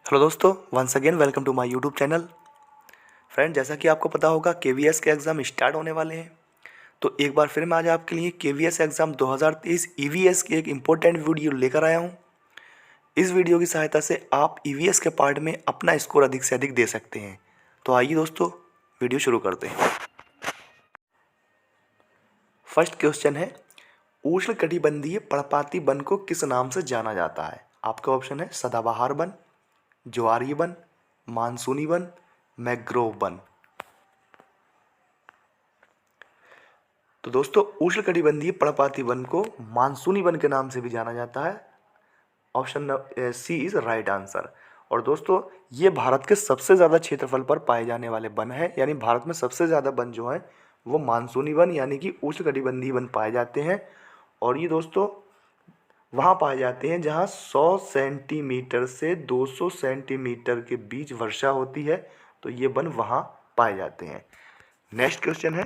Hello दोस्तों, once again welcome to my YouTube channel. Friend, जैसा कि आपको पता होगा केवीएस के एग्ज़ाम स्टार्ट होने वाले हैं। तो एक बार फिर मैं आज आपके लिए केवीएस एग्ज़ाम 2023 ईवीएस की एक इम्पोर्टेंट वीडियो लेकर आया हूं। इस वीडियो की सहायता से आप ईवीएस के पार्ट में अपना स्कोर अधिक से अधिक दे सकते हैं। तो आइए दोस्तों, वीडियो शुरू करते हैं। फर्स्ट क्वेश्चन है, उष्णकटिबंधीय पर्णपाती वन को किस नाम से जाना जाता है? आपका ऑप्शन है सदाबहार वन, ज्वारीय वन, मानसूनी वन, मैंग्रोव वन। तो दोस्तों, उष्णकटिबंधीय पर्णपाती वन को मानसूनी वन के नाम से भी जाना जाता है। Option C is right answer. और दोस्तों, ये भारत के सबसे ज़्यादा क्षेत्रफल पर पाए जाने वाले वन है, यानी भारत में सबसे ज़्यादा वन जो है वो मानसूनी वन यानी कि उष्णकटिबंधीय वन पाए जाते हैं। और ये दोस्तों वहाँ पाए जाते हैं जहाँ 100 सेंटीमीटर से 200 सेंटीमीटर के बीच वर्षा होती है। तो ये वन वहाँ पाए जाते हैं। नेक्स्ट क्वेश्चन है,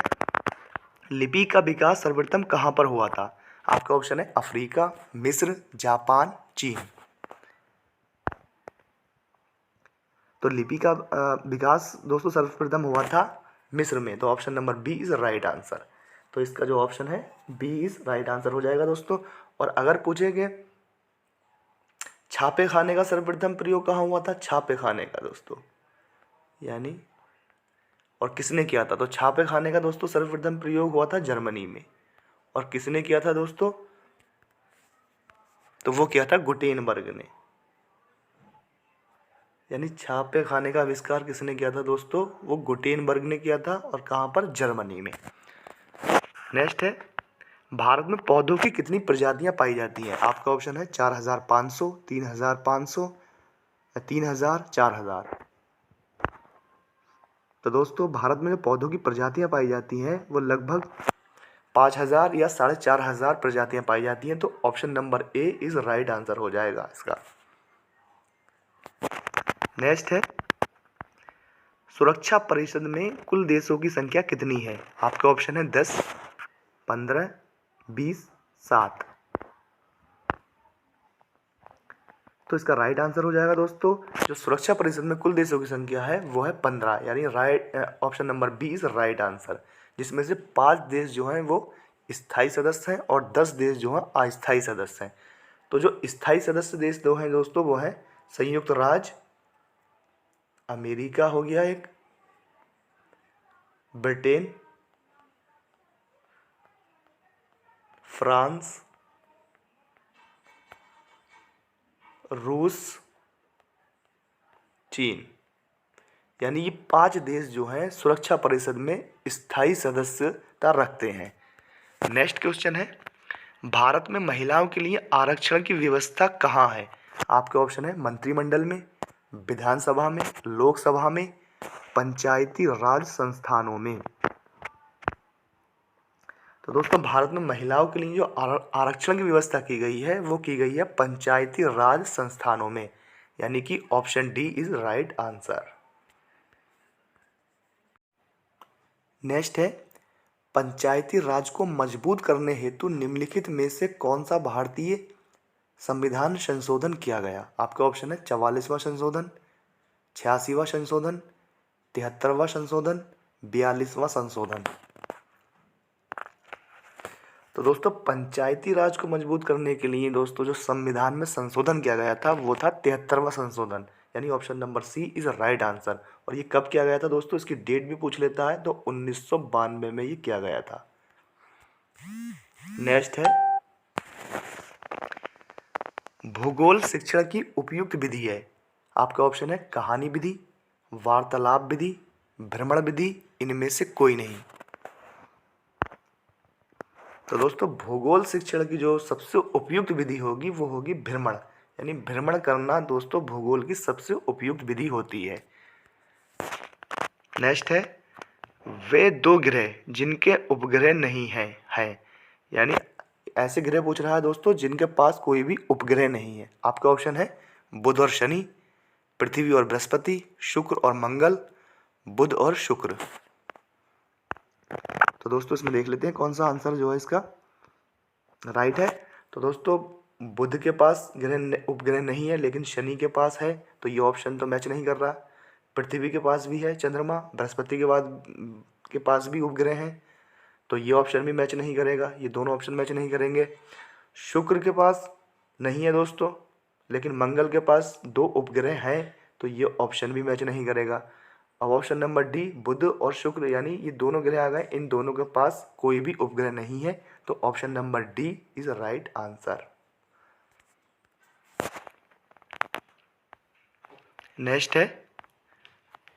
लिपि का विकास सर्वप्रथम कहाँ पर हुआ था? आपका ऑप्शन है अफ्रीका, मिस्र, जापान, चीन। तो लिपि का विकास दोस्तों सर्वप्रथम हुआ था मिस्र में। तो option number B is right answer. तो इसका जो ऑप्शन है बी इज राइट आंसर हो जाएगा दोस्तों। और अगर पूछेंगे छापे खाने का सर्वप्रथम प्रयोग कहाँ हुआ था? छापे खाने का दोस्तों यानी और किसने किया था? तो छापे खाने का दोस्तों सर्वप्रथम प्रयोग हुआ था जर्मनी में। और किसने किया था दोस्तों? तो वो किया था गुटेनबर्ग ने। यानी छापे खाने का आविष्कार किसने किया था दोस्तों? वो गुटेनबर्ग ने किया था। और कहाँ पर? जर्मनी में। नेक्स्ट है, भारत में पौधों की कितनी प्रजातियां पाई जाती हैं? आपका ऑप्शन है 4500, 3500, 3000, 4000। तो दोस्तों, भारत में जो पौधों की प्रजातियां पाई जाती हैं वो लगभग 5000 या 4500 प्रजातियां पाई जाती हैं। तो option number A is right answer हो जाएगा इसका। नेक्स्ट है, सुरक्षा परिषद में कुल देशों की संख्या कितनी है? आपका ऑप्शन है 10, 15, 20, 7। तो इसका राइट आंसर हो जाएगा दोस्तों, जो सुरक्षा परिषद में कुल देशों की संख्या है वो है 15, यानी right option number B is right answer. जिसमें से 5 देश जो हैं वो स्थायी सदस्य हैं और 10 देश जो हैं अस्थायी सदस्य हैं। तो जो स्थायी सदस्य देश दो हैं दोस्तों वो है संयुक्त राज्य अमेरिका हो गया एक, ब्रिटेन, फ्रांस, रूस, चीन। यानी ये 5 देश जो हैं सुरक्षा परिषद में स्थायी सदस्यता रखते हैं। नेक्स्ट क्वेश्चन है, भारत में महिलाओं के लिए आरक्षण की व्यवस्था कहाँ है? आपके ऑप्शन है मंत्रिमंडल में, विधानसभा में, लोकसभा में, पंचायती राज संस्थानों में। तो दोस्तों, भारत में महिलाओं के लिए जो आरक्षण की व्यवस्था की गई है वो की गई है पंचायती राज संस्थानों में, यानी कि option D is right answer. Next है, पंचायती राज को मजबूत करने हेतु निम्नलिखित में से कौन सा भारतीय संविधान संशोधन किया गया? आपका ऑप्शन है 44वां संशोधन, 86वां संशोधन, 73वां संशोधन, 42वां संशोधन। तो दोस्तों, पंचायती राज को मजबूत करने के लिए दोस्तों जो संविधान में संशोधन किया गया था वो था 73वां संशोधन, यानी option number C is right answer. और ये कब किया गया था दोस्तों? इसकी डेट भी पूछ लेता है, तो 1992 में ये किया गया था। नेक्स्ट है, भूगोल शिक्षण की उपयुक्त विधि है। आपका ऑप्शन है कहानी विधि, वार्तालाप विधि, भ्रमण विधि, इनमें से कोई नहीं। तो दोस्तों, भूगोल शिक्षण की जो सबसे उपयुक्त विधि होगी वो होगी भ्रमण, यानी भ्रमण करना दोस्तों भूगोल की सबसे उपयुक्त विधि होती है। नेक्स्ट है, वे 2 ग्रह जिनके उपग्रह नहीं हैं, यानी ऐसे ग्रह पूछ रहा है दोस्तों जिनके पास कोई भी उपग्रह नहीं है। आपका ऑप्शन है बुध और शनि, पृथ्वी और बृहस्पति, शुक्र और मंगल, बुध और शुक्र। तो दोस्तों, इसमें देख लेते हैं कौन सा आंसर जो है इसका राइट है। तो दोस्तों, बुध के पास उपग्रह नहीं है लेकिन शनि के पास है, तो ये ऑप्शन तो मैच नहीं कर रहा। पृथ्वी के पास भी है चंद्रमा, बृहस्पति के पास भी उपग्रह हैं, तो ये ऑप्शन भी मैच नहीं करेगा, ये दोनों ऑप्शन मैच नहीं करेंगे। शुक्र के पास नहीं है दोस्तों, लेकिन मंगल के पास 2 उपग्रह हैं, तो ये ऑप्शन भी मैच नहीं करेगा। अब ऑप्शन नंबर डी, बुध और शुक्र यानी ये दोनों ग्रह आ गए, इन दोनों के पास कोई भी उपग्रह नहीं है, तो option number D is right answer. Next है,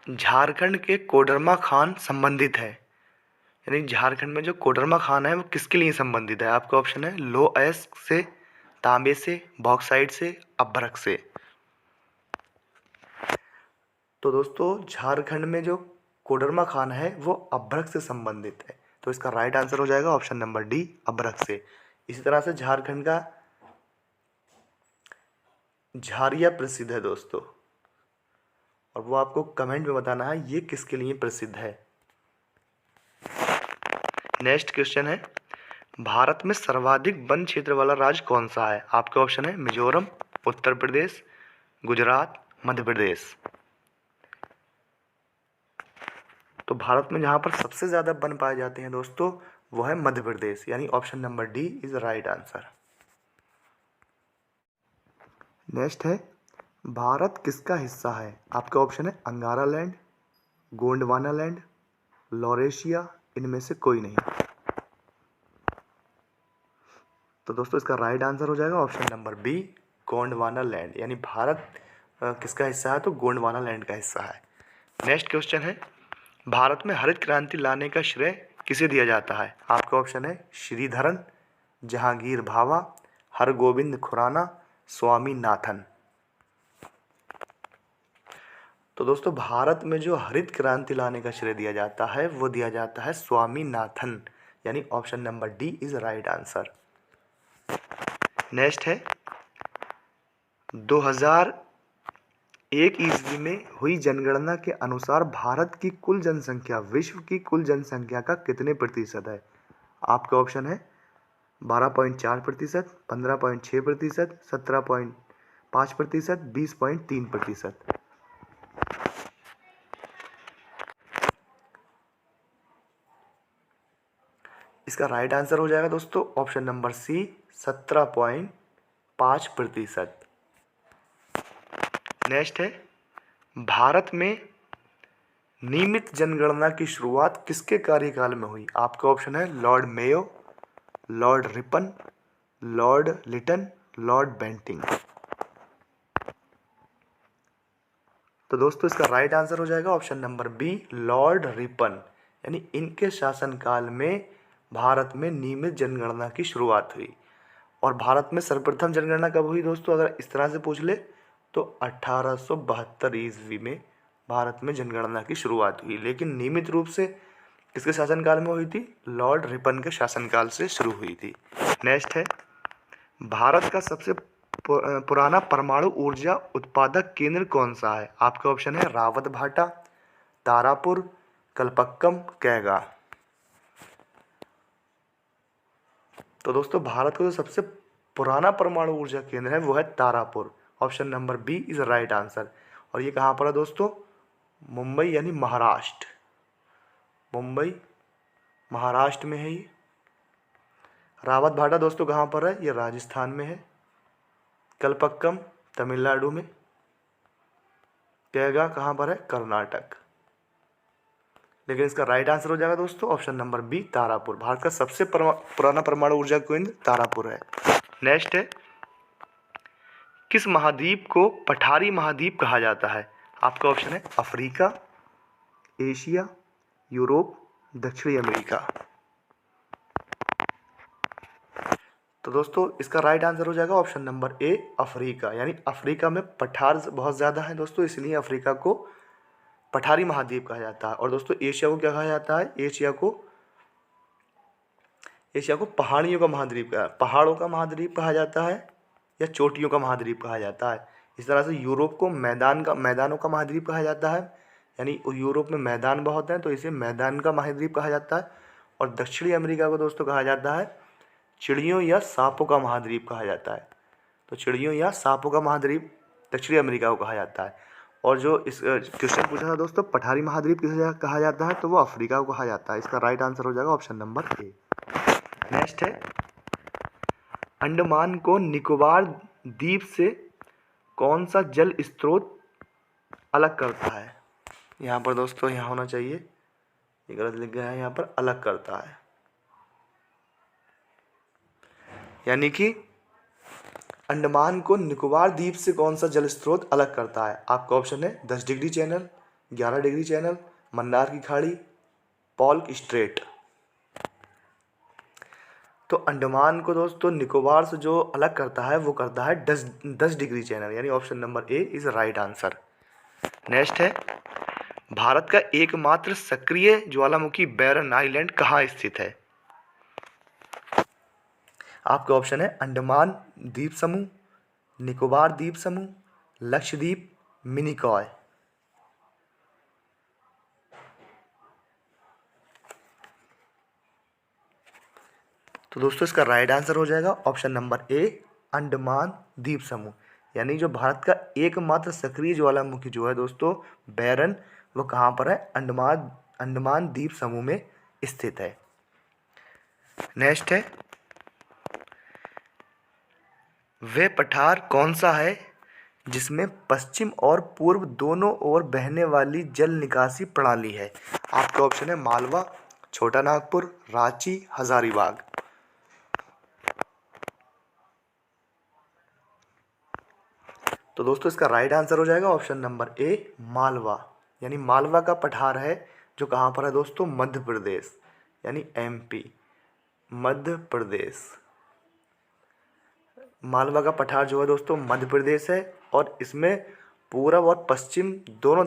झारखंड के कोडरमा खान संबंधित है, यानी झारखंड में जो कोडरमा खान है वो किसके लिए संबंधित है। आपका ऑप्शन है लो अयस्क से, तांबे से, बॉक्साइट से, अभ्रक से। तो दोस्तों झारखंड में जो कोडरमा खान है वो अभ्रक से संबंधित है, तो इसका राइट आंसर हो जाएगा ऑप्शन नंबर डी, अभ्रक से। इसी तरह से झारखंड का झारिया प्रसिद्ध है दोस्तों, और वो आपको कमेंट में बताना है ये किसके लिए प्रसिद्ध है। नेक्स्ट क्वेश्चन है, भारत में सर्वाधिक वन क्षेत्र वाला राज्य कौन सा है। आपके ऑप्शन है मिजोरम, उत्तर प्रदेश, गुजरात, मध्य प्रदेश। तो भारत में जहाँ पर सबसे ज़्यादा वन पाए जाते हैं दोस्तों वो है मध्य प्रदेश, यानी option number D is right answer. Next है, भारत किसका हिस्सा है। आपका ऑप्शन है अंगारा लैंड, गोंडवाना लैंड, लॉरेशिया, इनमें से कोई नहीं। तो दोस्तों इसका राइट आंसर हो जाएगा option number B, Gondwana land, यानी भारत किसका हिस्सा है, तो गोंडवाना लैंड का हिस्सा है। नेक्स्ट क्वेश्चन है, भारत में हरित क्रांति लाने का श्रेय किसे दिया जाता है। आपका ऑप्शन है श्रीधरन, जहांगीर भाभा, हरगोविंद खुराना, स्वामीनाथन। तो दोस्तों भारत में जो हरित क्रांति लाने का श्रेय दिया जाता है वो दिया जाता है स्वामीनाथन, यानी option number D is right answer. Next है, 2001 ईस्वी में हुई जनगणना के अनुसार भारत की कुल जनसंख्या विश्व की कुल जनसंख्या का कितने प्रतिशत है। आपका ऑप्शन है 12.4%, 15.6%, 17.5%, 20.3%। इसका राइट आंसर हो जाएगा दोस्तों ऑप्शन नंबर सी, 17.5%। नेक्स्ट है, भारत में नियमित जनगणना की शुरुआत किसके कार्यकाल में हुई। आपका ऑप्शन है Lord Mayo, Lord Ripon, Lord Lytton, Lord Bentinck. तो दोस्तों इसका राइट आंसर हो जाएगा option number B, Lord Ripon, यानी इनके शासनकाल में भारत में नियमित जनगणना की शुरुआत हुई। और भारत में सर्वप्रथम जनगणना कब हुई दोस्तों, अगर इस तरह से पूछ ले तो 1872 ईस्वी में भारत में जनगणना की शुरुआत हुई, लेकिन नियमित रूप से किसके शासनकाल में हुई थी, लॉर्ड रिपन के शासनकाल से शुरू हुई थी। नेक्स्ट है, भारत का सबसे पुराना परमाणु ऊर्जा उत्पादक केंद्र कौन सा है। आपका ऑप्शन है रावत भाटा, तारापुर, कलपक्कम, कैगा। तो दोस्तों भारत का जो सबसे पुराना परमाणु ऊर्जा केंद्र है वो है Tarapur, option number B is right answer. और ये कहाँ पर है दोस्तों, मुंबई यानी महाराष्ट्र, मुंबई महाराष्ट्र में है ये। रावत भाटा दोस्तों कहाँ पर है, ये राजस्थान में है। कलपक्कम तमिलनाडु में। कैगा कहाँ पर है, कर्नाटक। लेकिन इसका राइट आंसर हो जाएगा दोस्तों option number B, Tarapur. Bharat का सबसे पुराना परमाणु ऊर्जा केंद्र तारापुर है। नेक्स्ट है, किस महाद्वीप को पठारी महाद्वीप कहा जाता है। आपका ऑप्शन है अफ्रीका, एशिया, यूरोप, दक्षिणी अमेरिका। तो दोस्तों इसका राइट आंसर हो जाएगा ऑप्शन नंबर ए, अफ्रीका, यानी अफ्रीका में पठार बहुत ज़्यादा है दोस्तों, इसलिए अफ्रीका को पठारी महाद्वीप कहा जाता है। और दोस्तों एशिया को क्या कहा जाता है, एशिया को पहाड़ियों का महाद्वीप पहाड़ों का महाद्वीप कहा जाता है या चोटियों का महाद्वीप कहा जाता है। इस तरह से यूरोप को मैदानों का महाद्वीप कहा जाता है, यानी यूरोप में मैदान बहुत हैं तो इसे मैदान का महाद्वीप कहा जाता है। और दक्षिणी अमेरिका को दोस्तों कहा जाता है चिड़ियों या सांपों का महाद्वीप कहा जाता है। तो चिड़ियों या सांपों का महाद्वीप दक्षिणी अमेरिका को कहा जाता है। और जो इस क्वेश्चन पूछा था दोस्तों, पठारी महाद्वीप किसे कहा जाता है, तो वो अफ्रीका को कहा जाता है। इसका राइट आंसर हो जाएगा ऑप्शन नंबर ए। नेक्स्ट है, अंडमान को निकोबार द्वीप से कौन सा जल स्रोत अलग करता है। यहाँ पर दोस्तों यहाँ होना चाहिए, ये गलत लिख गया है, यहाँ पर अलग करता है, यानी कि अंडमान को निकोबार द्वीप से कौन सा जल स्रोत अलग करता है। आपका ऑप्शन है 10 degree channel, 11 degree channel, Mannar की खाड़ी, पॉल्क स्ट्रेट। तो अंडमान को दोस्तों निकोबार से जो अलग करता है वो करता है 10 डिग्री चैनल, यानी option number A is right answer. Next है, भारत का एकमात्र सक्रिय ज्वालामुखी बैरन आइलैंड कहाँ स्थित है। आपके ऑप्शन है अंडमान द्वीप समूह, निकोबार द्वीप समूह, लक्षद्वीप, मिनिकॉय। तो दोस्तों इसका राइट आंसर हो जाएगा ऑप्शन नंबर ए अंडमान द्वीप समूह, यानी जो भारत का एकमात्र सक्रिय ज्वालामुखी जो है दोस्तों बैरन, वो कहाँ पर है, अंडमान द्वीप समूह में स्थित है। नेक्स्ट है, वह पठार कौन सा है जिसमें पश्चिम और पूर्व दोनों ओर बहने वाली जल निकासी प्रणाली है। आपका ऑप्शन है मालवा, छोटा नागपुर, रांची, हजारीबाग। तो दोस्तों इसका राइट आंसर हो जाएगा ऑप्शन नंबर ए मालवा, यानी मालवा का पठार है जो कहाँ पर है दोस्तों, मध्य प्रदेश, यानी एमपी, मध्य प्रदेश। मालवा का पठार जो है दोस्तों मध्य प्रदेश है, और इसमें पूरब और पश्चिम दोनों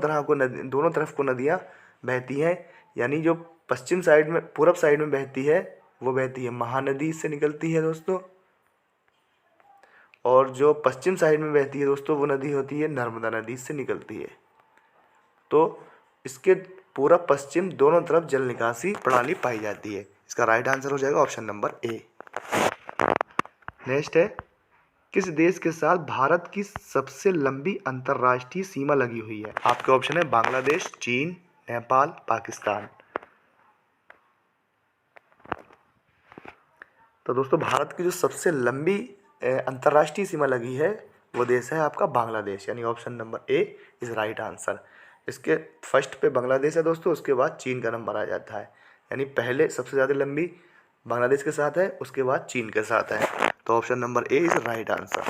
तरफ को नदियाँ बहती हैं, यानी जो पश्चिम साइड में, पूरब साइड में बहती है वो बहती है महानदी से निकलती है दोस्तों, और जो पश्चिम साइड में बहती है दोस्तों वो नदी होती है नर्मदा नदी से निकलती है। तो इसके पूरब पश्चिम दोनों तरफ जल निकासी प्रणाली पाई जाती है। इसका राइट आंसर हो जाएगा ऑप्शन नंबर ए। नेक्स्ट है, किस देश के साथ भारत की सबसे लंबी अंतर्राष्ट्रीय सीमा लगी हुई है। आपके ऑप्शन है बांग्लादेश, चीन, नेपाल, पाकिस्तान। तो दोस्तों भारत की जो सबसे लंबी अंतर्राष्ट्रीय सीमा लगी है वो देश है आपका बांग्लादेश, यानी option number A is right answer. इसके फर्स्ट पे बांग्लादेश है दोस्तों, उसके बाद चीन का नंबर आ जाता है, यानी पहले सबसे ज़्यादा लंबी बांग्लादेश के साथ है, उसके बाद चीन के साथ है। तो option number A is right answer.